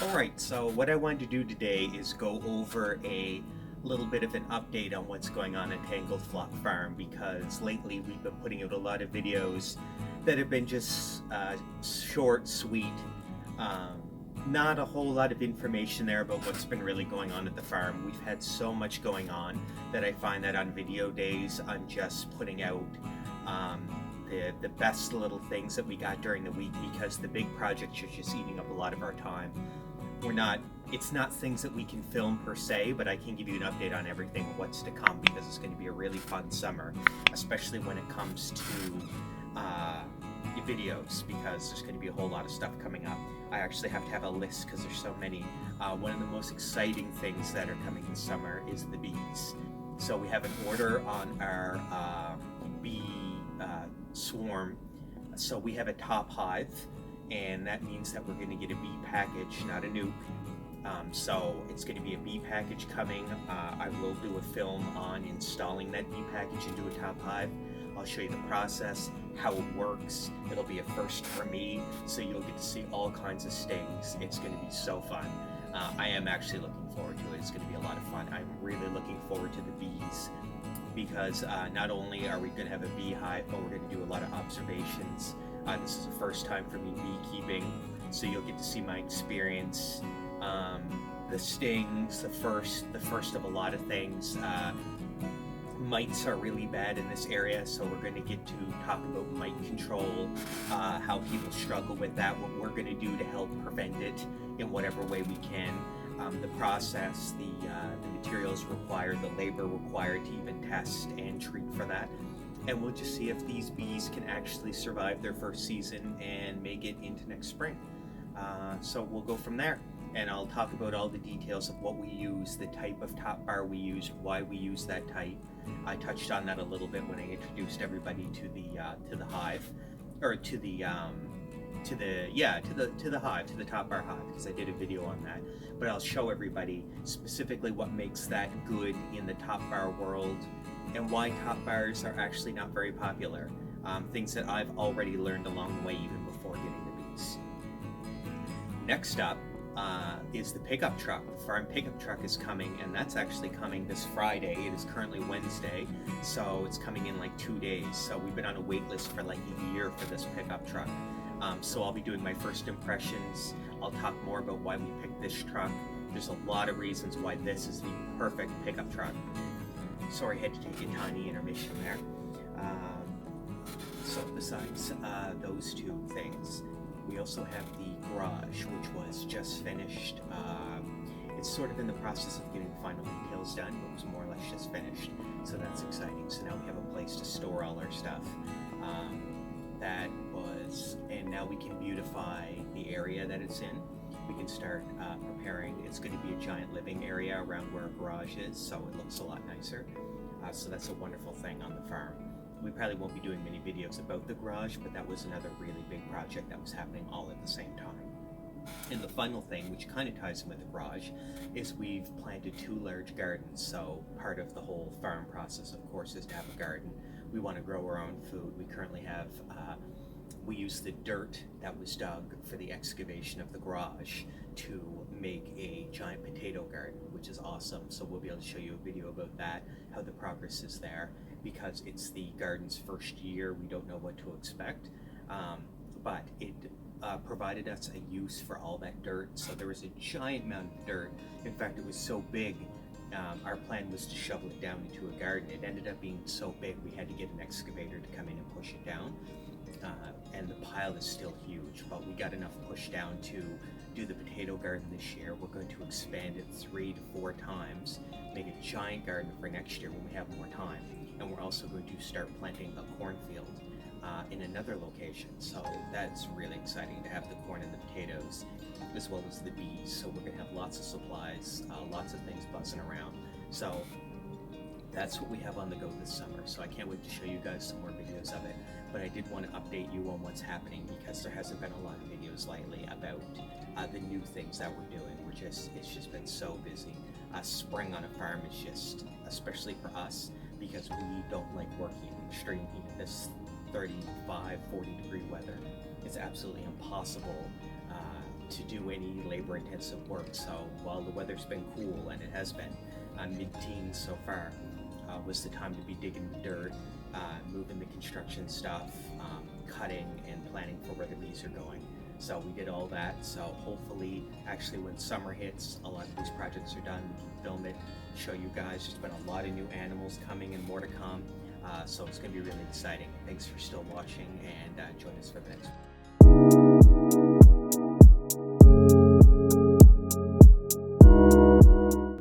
Alright, so what I wanted to do today is go over a little bit of an update on what's going on at Tangled Flock Farm, because lately we've been putting out a lot of videos that have been just short, sweet, um, not a whole lot of information there about what's been really going on at the farm. We've had so much going on that I find that on video days I'm just putting out the best little things that we got during the week, because the big projects are just eating up a lot of our time. It's not things that we can film per se, but I can give you an update on everything what's to come, because it's going to be a really fun summer, especially when it comes to videos, because there's going to be a whole lot of stuff coming up. I actually have to have a list because there's so many. One of the most exciting things that are coming in summer is the bees. So we have an order on our bee swarm. So we have a top hive, and that means that we're going to get a bee package, not a nuke. So it's going to be a bee package coming. I will do a film on installing that bee package into a top hive. I'll show you the process, how it works. It'll be a first for me, so you'll get to see all kinds of stings. It's going to be so fun. I am actually looking forward to it. It's going to be a lot of fun. I'm really looking forward to the bees, because not only are we going to have a beehive, but we're going to do a lot of observations. This is the first time for me beekeeping, so you'll get to see my experience. The stings, the first of a lot of things. Mites are really bad in this area, so we're going to get to talk about mite control, how people struggle with that, what we're going to do to help prevent it in whatever way we can. The process, the materials required, the labor required to even test and treat for that. And we'll just see if these bees can actually survive their first season and make it into next spring. So we'll go from there. And I'll talk about all the details of what we use, the type of top bar we use, why we use that type. I touched on that a little bit when I introduced everybody to the hive, or to the hive, to the top bar hive, because I did a video on that. But I'll show everybody specifically what makes that good in the top bar world, and why top bars are actually not very popular. Things that I've already learned along the way, even before getting the bees. Next up is the pickup truck. The farm pickup truck is coming, and that's actually coming this Friday. It is currently Wednesday, so it's coming in like 2 days. So we've been on a wait list for like a year for this pickup truck. So I'll be doing my first impressions. I'll talk more about why we picked this truck. There's a lot of reasons why this is the perfect pickup truck. Sorry, I had to take a tiny intermission there. So besides those two things, we also have the garage, which was just finished. It's sort of in the process of getting the final details done, but it was more or less just finished. So that's exciting. So now we have a place to store all our stuff. And now we can beautify the area that it's in. We can start preparing. It's going to be a giant living area around where our garage is, so it looks a lot nicer. So that's a wonderful thing on the farm. We probably won't be doing many videos about the garage, but that was another really big project that was happening all at the same time. And the final thing, which kind of ties in with the garage, is we've planted 2 large gardens. So part of the whole farm process, of course, is to have a garden. We want to grow our own food. We currently have, we use the dirt that was dug for the excavation of the garage to make a giant potato garden, which is awesome. So we'll be able to show you a video about that, how the progress is there. Because it's the garden's first year, we don't know what to expect, but it provided us a use for all that dirt. So there was a giant amount of dirt. In fact, it was so big, our plan was to shovel it down into a garden. It ended up being so big we had to get an excavator to come in and push it down, and the pile is still huge, but we got enough push down to do the potato garden this year. We're going to expand it 3 to 4 times, make a giant garden for next year when we have more time. And we're also going to start planting a cornfield in another location. So that's really exciting to have the corn and the potatoes, as well as the bees. So we're going to have lots of supplies, lots of things buzzing around. So that's what we have on the go this summer. So I can't wait to show you guys some more videos of it. But I did want to update you on what's happening, because there hasn't been a lot of videos lately about the new things that we're doing. It's just been so busy. Spring on a farm is just, especially for us, because we don't like working in extreme heat. This 35, 40 degree weather, it's absolutely impossible to do any labor intensive work. So while the weather's been cool, and it has been mid-teens so far, was the time to be digging the dirt, moving the construction stuff, cutting and planning for where the bees are going. So we did all that. So hopefully, actually when summer hits, a lot of these projects are done. We can film it, show you guys. There's been a lot of new animals coming and more to come. So it's going to be really exciting. Thanks for still watching, and join us for the next one.